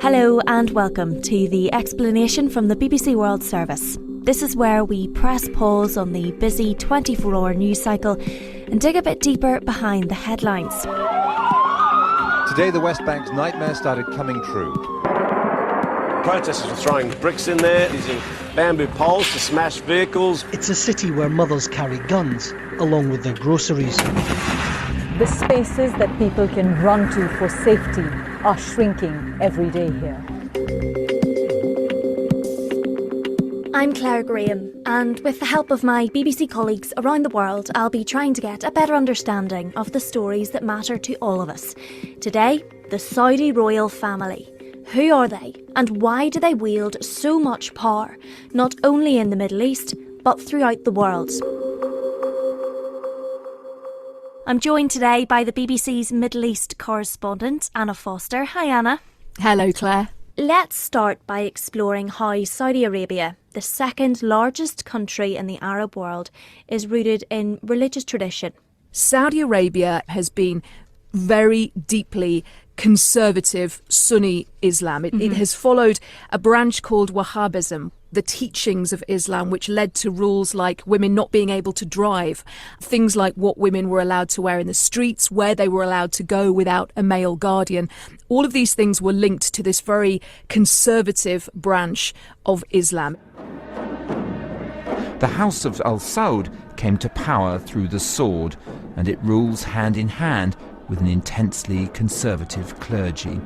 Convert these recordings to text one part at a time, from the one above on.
Hello and welcome to the explanation from the BBC World Service. This is where we press pause on the busy 24-hour news cycle and dig a bit deeper behind the headlines. Today the West Bank's nightmare started coming true. Protesters were throwing bricks in there, using bamboo poles to smash vehicles. It's a city where mothers carry guns, along with their groceries. The spaces that people can run to for safety are shrinking every day here. I'm Claire Graham, and with the help of my BBC colleagues around the world, I'll be trying to get a better understanding of the stories that matter to all of us. Today, the Saudi royal family. Who are they, and why do they wield so much power, not only in the Middle East, but throughout the world? I'm joined today by the BBC's Middle East correspondent, Anna Foster. Hi, Anna. Hello, Claire. Let's start by exploring how Saudi Arabia, the second largest country in the Arab world, is rooted in religious tradition. Saudi Arabia has been very deeply conservative Sunni Islam. It has followed a branch called Wahhabism, the teachings of Islam, which led to rules like women not being able to drive, things like what women were allowed to wear in the streets, where they were allowed to go without a male guardian. All of these things were linked to this very conservative branch of Islam. The House of Al Saud came to power through the sword, and it rules hand in hand with an intensely conservative clergy.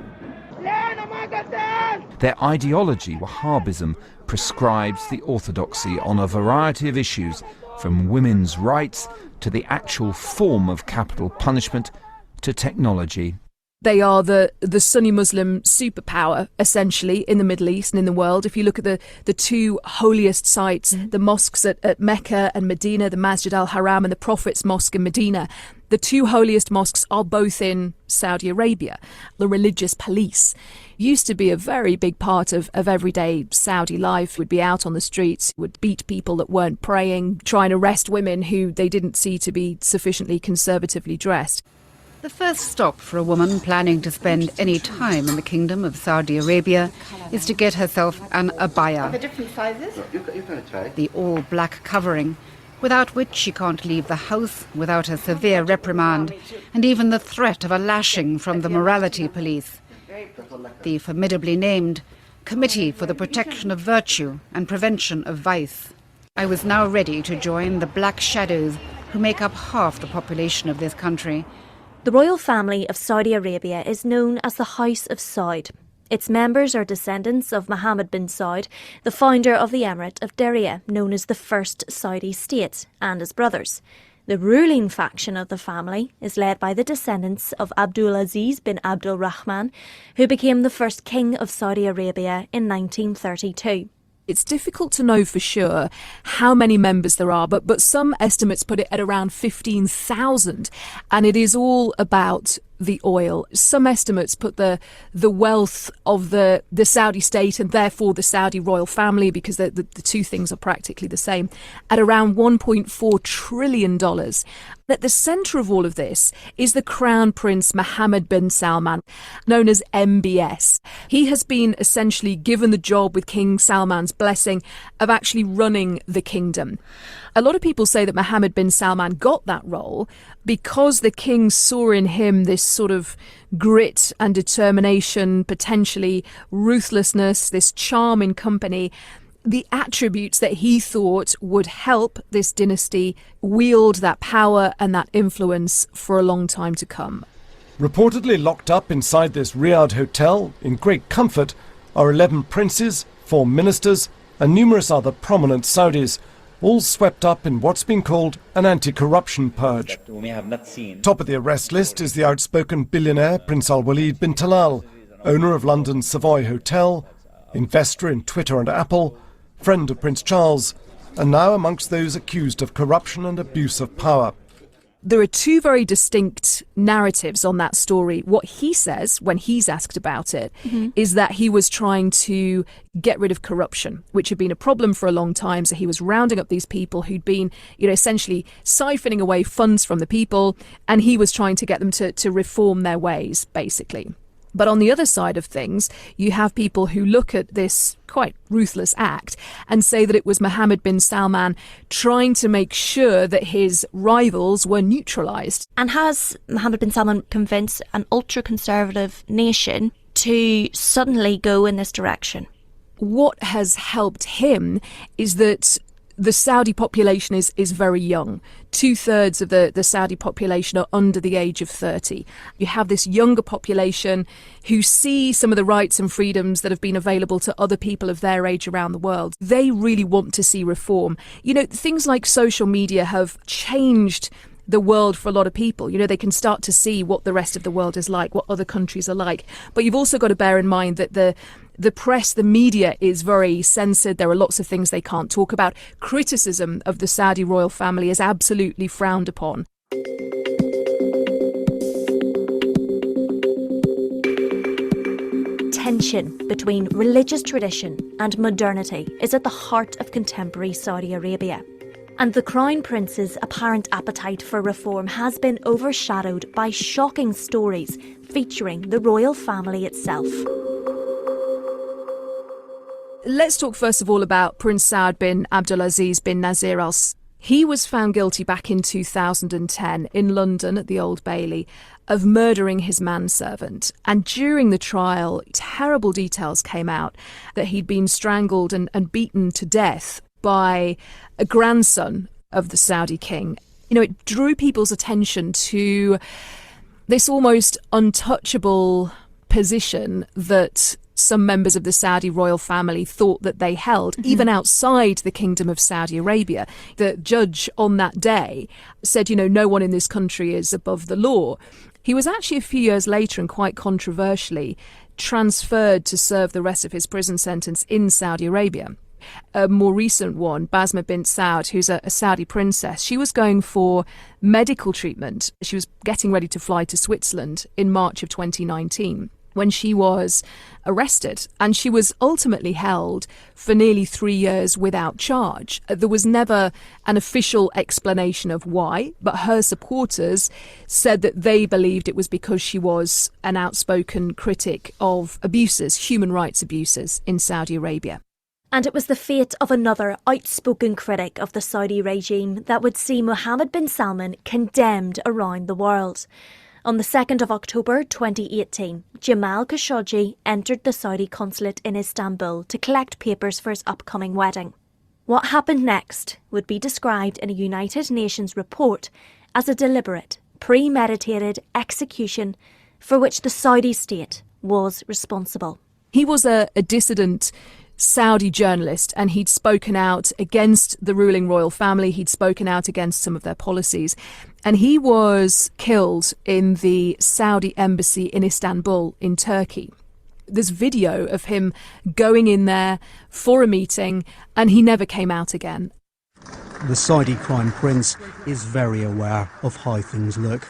Their ideology, Wahhabism, prescribes the orthodoxy on a variety of issues, from women's rights to the actual form of capital punishment to technology. They are the Sunni Muslim superpower, essentially, in the Middle East and in the world. If you look at the two holiest sites, the mosques at Mecca and Medina, the Masjid al-Haram and the Prophet's Mosque in Medina, the two holiest mosques are both in Saudi Arabia. The religious police used to be a very big part of everyday Saudi life. Would be out on the streets, would beat people that weren't praying, try and arrest women who they didn't see to be sufficiently conservatively dressed. The first stop for a woman planning to spend any time in the Kingdom of Saudi Arabia is to get herself an abaya, the all-black covering, without which she can't leave the house without a severe reprimand and even the threat of a lashing from the morality police. The formidably named Committee for the Protection of Virtue and Prevention of Vice. I was now ready to join the black shadows who make up half the population of this country. The royal family of Saudi Arabia is known as the House of Saud. Its members are descendants of Mohammed bin Saud, the founder of the Emirate of Diriyah, known as the First Saudi State, and his brothers. The ruling faction of the family is led by the descendants of Abdulaziz bin Abdul Rahman, who became the first king of Saudi Arabia in 1932. It's difficult to know for sure how many members there are, but some estimates put it at around 15,000, and it is all about the oil. Some estimates put the wealth of the Saudi state and therefore the Saudi royal family, because the two things are practically the same, at around $1.4 trillion. At the centre of all of this is the Crown Prince Mohammed bin Salman, known as MBS. He has been essentially given the job, with King Salman's blessing, of actually running the kingdom. A lot of people say that Mohammed bin Salman got that role because the king saw in him this sort of grit and determination, potentially ruthlessness, this charm in company, the attributes that he thought would help this dynasty wield that power and that influence for a long time to come. Reportedly locked up inside this Riyadh hotel in great comfort are 11 princes, 4 ministers and numerous other prominent Saudis, all swept up in what's been called an anti-corruption purge. Top of the arrest list is the outspoken billionaire Prince Al-Walid bin Talal, owner of London's Savoy Hotel, investor in Twitter and Apple, friend of Prince Charles, and now amongst those accused of corruption and abuse of power. There are two very distinct narratives on that story. What he says when he's asked about it is that he was trying to get rid of corruption, which had been a problem for a long time. So he was rounding up these people who'd been, essentially siphoning away funds from the people, and he was trying to get them to reform their ways, basically. But on the other side of things, you have people who look at this quite ruthless act and say that it was Mohammed bin Salman trying to make sure that his rivals were neutralised. And has Mohammed bin Salman convinced an ultra-conservative nation to suddenly go in this direction? What has helped him is that the Saudi population is very young. 2/3 of the Saudi population are under the age of 30. You have this younger population who see some of the rights and freedoms that have been available to other people of their age around the world. They really want to see reform. You know, things like social media have changed the world for a lot of people. You know, they can start to see what the rest of the world is like, what other countries are like. But you've also got to bear in mind that the press, the media is very censored. There are lots of things they can't talk about. Criticism of the Saudi royal family is absolutely frowned upon. Tension between religious tradition and modernity is at the heart of contemporary Saudi Arabia. And the Crown Prince's apparent appetite for reform has been overshadowed by shocking stories featuring the royal family itself. Let's talk first of all about Prince Saud bin Abdulaziz bin Nasir Al Saud. He was found guilty back in 2010 in London at the Old Bailey of murdering his manservant. And during the trial, terrible details came out that he'd been strangled and beaten to death by a grandson of the Saudi king. You know, it drew people's attention to this almost untouchable position that some members of the Saudi royal family thought that they held, even outside the Kingdom of Saudi Arabia. The judge on that day said, you know, no one in this country is above the law. He was actually a few years later, and quite controversially, transferred to serve the rest of his prison sentence in Saudi Arabia. A more recent one, Basma bint Saud, who's a Saudi princess, she was going for medical treatment. She was getting ready to fly to Switzerland in March of 2019 when she was arrested, and she was ultimately held for nearly 3 years without charge. There was never an official explanation of why, but her supporters said that they believed it was because she was an outspoken critic of abuses, human rights abuses in Saudi Arabia. And it was the fate of another outspoken critic of the Saudi regime that would see Mohammed bin Salman condemned around the world. On the 2nd of October 2018, Jamal Khashoggi entered the Saudi consulate in Istanbul to collect papers for his upcoming wedding. What happened next would be described in a United Nations report as a deliberate, premeditated execution for which the Saudi state was responsible. He was a dissident Saudi journalist, and he'd spoken out against the ruling royal family. He'd spoken out against some of their policies, and he was killed in the Saudi embassy in Istanbul in Turkey. There's video of him going in there for a meeting, and he never came out again. The Saudi Crown Prince is very aware of how things look.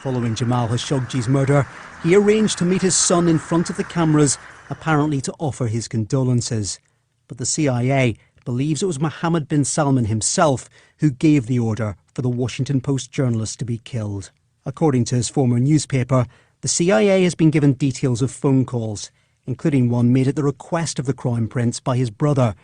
Following Jamal Khashoggi's murder, he arranged to meet his son in front of the cameras, apparently to offer his condolences. But the CIA believes it was Mohammed bin Salman himself who gave the order for the Washington Post journalist to be killed. According to his former newspaper, the CIA has been given details of phone calls, including one made at the request of the Crown Prince by his brother,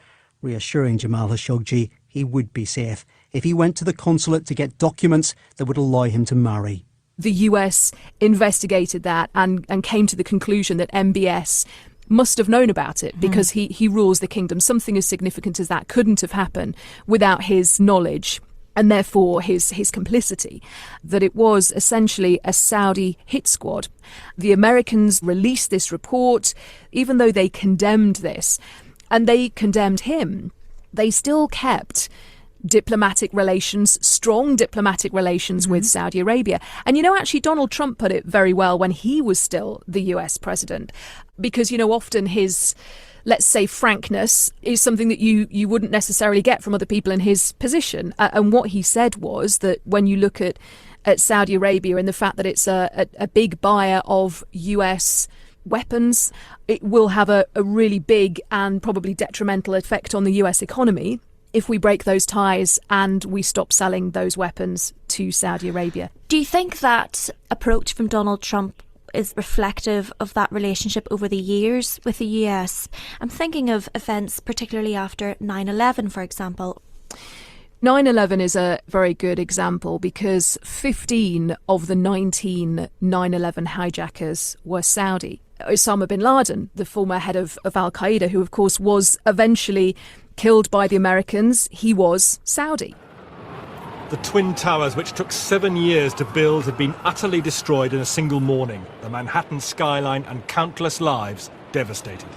reassuring Jamal Khashoggi he would be safe if he went to the consulate to get documents that would allow him to marry. The US investigated that and came to the conclusion that MBS must have known about it because he rules the kingdom. Something as significant as that couldn't have happened without his knowledge and therefore his complicity, that it was essentially a Saudi hit squad. The Americans released this report, even though they condemned this, and they condemned him. They still kept diplomatic relations, strong diplomatic relations with Saudi Arabia. And, you know, actually Donald Trump put it very well when he was still the US president, because, you know, often his, let's say, frankness is something that you wouldn't necessarily get from other people in his position. And what he said was that when you look at Saudi Arabia and the fact that it's a big buyer of US weapons, it will have a really big and probably detrimental effect on the US economy if we break those ties and we stop selling those weapons to Saudi Arabia. Do you think that approach from Donald Trump is reflective of that relationship over the years with the US. I'm thinking of events particularly after 9/11, for example. 9/11 is a very good example because 15 of the 19 9/11 hijackers were Saudi. Osama bin Laden, the former head of Al-Qaeda, who of course was eventually killed by the Americans, he was Saudi. The Twin Towers, which took 7 years to build, had been utterly destroyed in a single morning. The Manhattan skyline and countless lives devastated.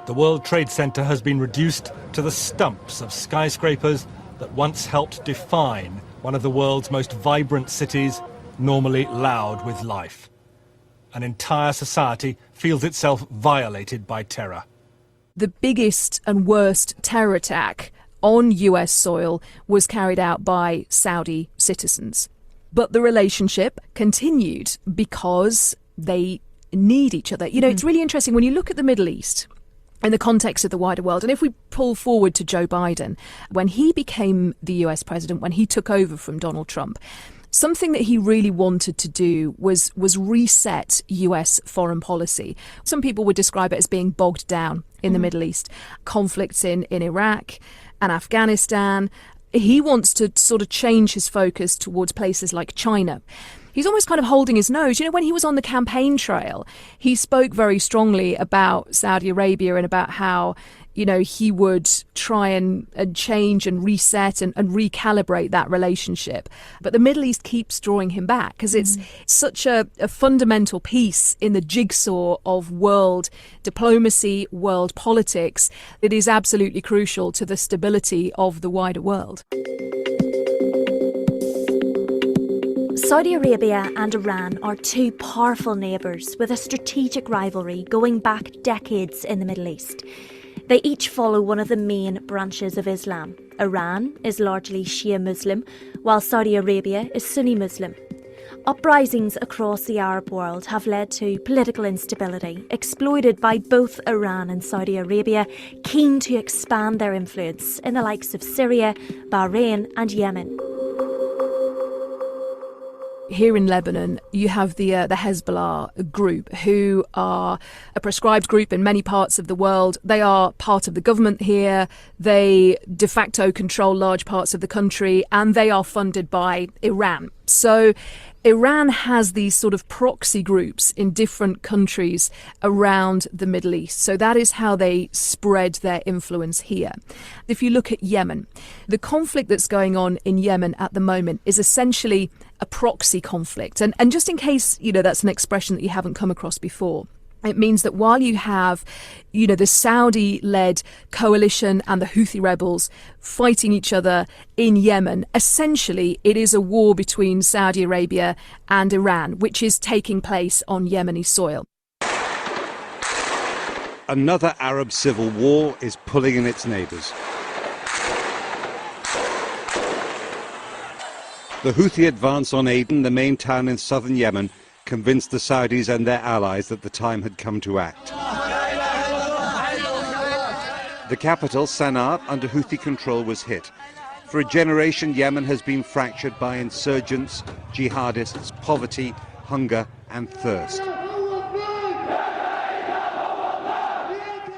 The World Trade Center has been reduced to the stumps of skyscrapers that once helped define one of the world's most vibrant cities, normally loud with life. An entire society feels itself violated by terror. The biggest and worst terror attack on US soil was carried out by Saudi citizens. But the relationship continued because they need each other. You know, it's really interesting when you look at the Middle East in the context of the wider world. And if we pull forward to Joe Biden, when he became the US president, when he took over from Donald Trump, something that he really wanted to do was reset US foreign policy. Some people would describe it as being bogged down in the Middle East. Conflicts in Iraq and Afghanistan. He wants to sort of change his focus towards places like China. He's almost kind of holding his nose. You know, when he was on the campaign trail, he spoke very strongly about Saudi Arabia and about how, you know, he would try and change and reset and recalibrate that relationship. But the Middle East keeps drawing him back because it's such a fundamental piece in the jigsaw of world diplomacy, world politics. It is absolutely crucial to the stability of the wider world. Saudi Arabia and Iran are two powerful neighbours with a strategic rivalry going back decades in the Middle East. They each follow one of the main branches of Islam. Iran is largely Shia Muslim, while Saudi Arabia is Sunni Muslim. Uprisings across the Arab world have led to political instability, exploited by both Iran and Saudi Arabia, keen to expand their influence in the likes of Syria, Bahrain and Yemen. Here in Lebanon, you have the Hezbollah group, who are a proscribed group in many parts of the world. They are part of the government here. They de facto control large parts of the country, and they are funded by Iran. So Iran has these sort of proxy groups in different countries around the Middle East. So that is how they spread their influence here. If you look at Yemen, the conflict that's going on in Yemen at the moment is essentially a proxy conflict. And just in case, you know, that's an expression that you haven't come across before, it means that while you have, you know, the Saudi-led coalition and the Houthi rebels fighting each other in Yemen, essentially it is a war between Saudi Arabia and Iran, which is taking place on Yemeni soil. Another Arab civil war is pulling in its neighbours. The Houthi advance on Aden, the main town in southern Yemen, convinced the Saudis and their allies that the time had come to act. The capital, Sana'a, under Houthi control was hit. For a generation, Yemen has been fractured by insurgents, jihadists, poverty, hunger and thirst.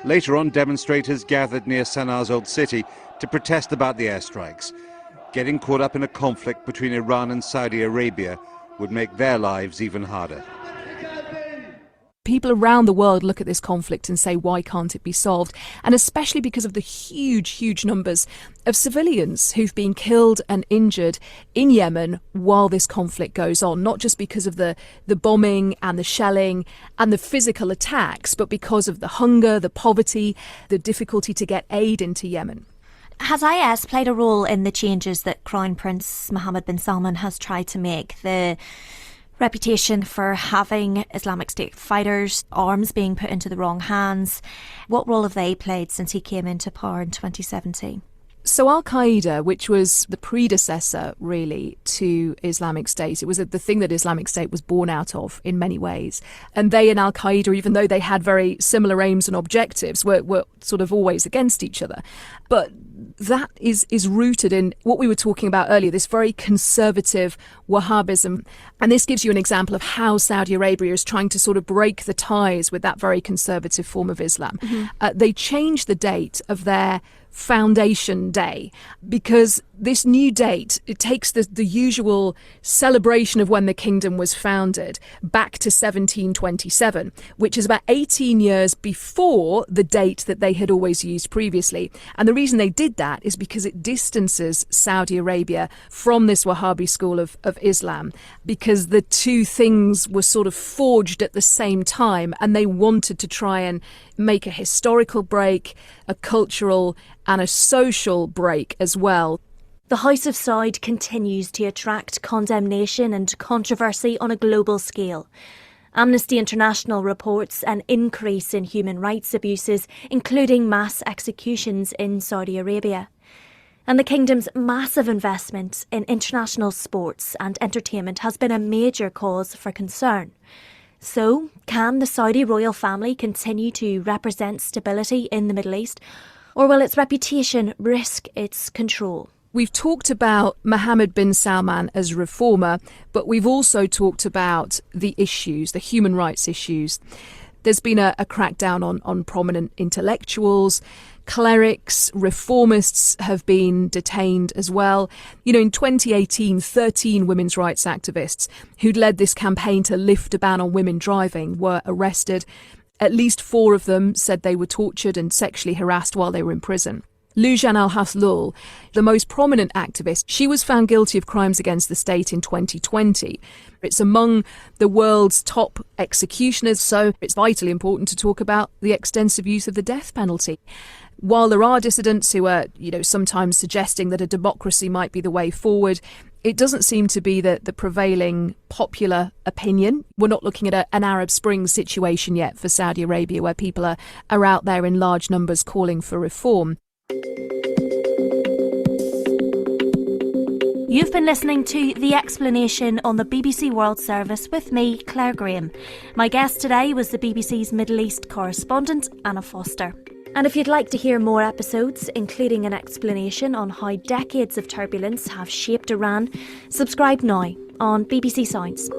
Later on, demonstrators gathered near Sana'a's old city to protest about the airstrikes. Getting caught up in a conflict between Iran and Saudi Arabia would make their lives even harder. People around the world look at this conflict and say, why can't it be solved? And especially because of the huge numbers of civilians who've been killed and injured in Yemen while this conflict goes on, not just because of the bombing and the shelling and the physical attacks, but because of the hunger, the poverty, the difficulty to get aid into Yemen. Has IS played a role in the changes that Crown Prince Mohammed bin Salman has tried to make? The reputation for having Islamic State fighters, arms being put into the wrong hands. What role have they played since he came into power in 2017? So Al-Qaeda, which was the predecessor, really, to Islamic State, it was the thing that Islamic State was born out of in many ways. And they and Al-Qaeda, even though they had very similar aims and objectives, were sort of always against each other. But that is rooted in what we were talking about earlier, this very conservative Wahhabism. And this gives you an example of how Saudi Arabia is trying to sort of break the ties with that very conservative form of Islam. They changed the date of their foundation day because this new date, it takes the usual celebration of when the kingdom was founded back to 1727, which is about 18 years before the date that they had always used previously. And the reason they did that is because it distances Saudi Arabia from this Wahhabi school of Islam, because the two things were sort of forged at the same time, and they wanted to try and make a historical break, a cultural and a social break as well. The House of Saud continues to attract condemnation and controversy on a global scale. Amnesty International reports an increase in human rights abuses, including mass executions in Saudi Arabia. And the kingdom's massive investment in international sports and entertainment has been a major cause for concern. So, can the Saudi royal family continue to represent stability in the Middle East, or will its reputation risk its control? We've talked about Mohammed bin Salman as reformer, but we've also talked about the issues, the human rights issues. There's been a crackdown on prominent intellectuals. Clerics, reformists have been detained as well. You know, in 2018, 13 women's rights activists who'd led this campaign to lift a ban on women driving were arrested. At least 4 of them said they were tortured and sexually harassed while they were in prison. Lujan al-Haslul, the most prominent activist, she was found guilty of crimes against the state in 2020. It's among the world's top executioners, so it's vitally important to talk about the extensive use of the death penalty. While there are dissidents who are, sometimes suggesting that a democracy might be the way forward, it doesn't seem to be the prevailing popular opinion. We're not looking at an Arab Spring situation yet for Saudi Arabia, where people are out there in large numbers calling for reform. You've been listening to The Explanation on the BBC World Service with me, Claire Graham. My guest today was the BBC's Middle East correspondent, Anna Foster. And if you'd like to hear more episodes, including an explanation on how decades of turbulence have shaped Iran, subscribe now on BBC Sounds.